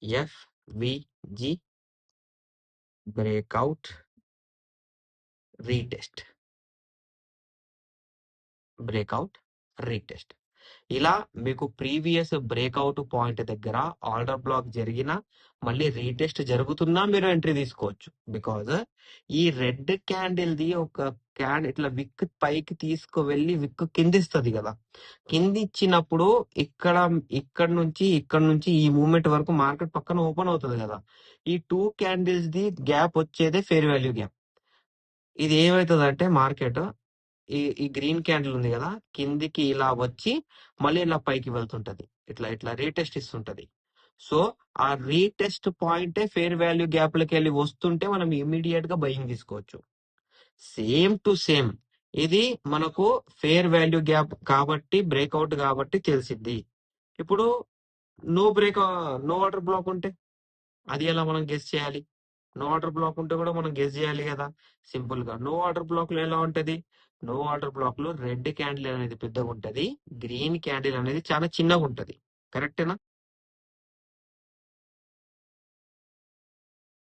FVG breakout retest breakout retest. ఇలా మీకు previous breakout point దగ్గర ఆర్డర్ బ్లాక్ జరిగినా మళ్ళీ రీటెస్ట్ జరుగుతున్నా మీరు ఎంట్రీ తీసుకోవచ్చు. బికాజ్ ఈ రెడ్ క్యాండిల్ ది ఒక ఇట్లా విక్ పైకి తీసుకువెళ్ళి విక్ కింద ఇస్తుంది కదా. కింద ఇచ్చినప్పుడు ఇక్కడ నుంచి ఈ మూమెంట్ వరకు మార్కెట్ పక్కన ఓపెన్ అవుతుంది కదా. ఈ 2 క్యాండిల్స్ ది గ్యాప్ వచ్చేదే ఫేర్ వాల్యూ గ్యాప్. ఇది ఏమవుతుంది అంటే మార్కెట్ ఈ గ్రీన్ క్యాండిల్ ఉంది కదా, కిందికి ఇలా వచ్చి మళ్ళీ ఇలా పైకి వెళ్తుంటది, ఇట్లా ఇట్లా రీటెస్ట్ ఇస్తుంటది. సో ఆ రీటెస్ట్ పాయింటే ఫేర్ వాల్యూ గ్యాప్ లకి వెళ్ళి వస్తుంటే మనం ఇమీడియట్ గా బయింగ్ తీసుకోవచ్చు. సేమ్ టు సేమ్ ఇది మనకు ఫేర్ వాల్యూ గ్యాప్ కాబట్టి బ్రేక్అవుట్ కాబట్టి తెలిసిద్ది. ఇప్పుడు నో ఆర్డర్ బ్లాక్ ఉంటే అది ఎలా మనం గెస్ చేయాలి? నో ఆర్డర్ బ్లాక్ ఉంటే కూడా మనం గెస్ చేయాలి కదా. సింపుల్ గా నో ఆర్డర్ బ్లాక్ లో ఎలా ఉంటది? నో ఆర్డర్ బ్లాక్ లో రెడ్ క్యాండిల్ అనేది పెద్దగా ఉంటది, గ్రీన్ క్యాండిల్ అనేది చాలా చిన్నగా ఉంటది. కరెక్టేనా?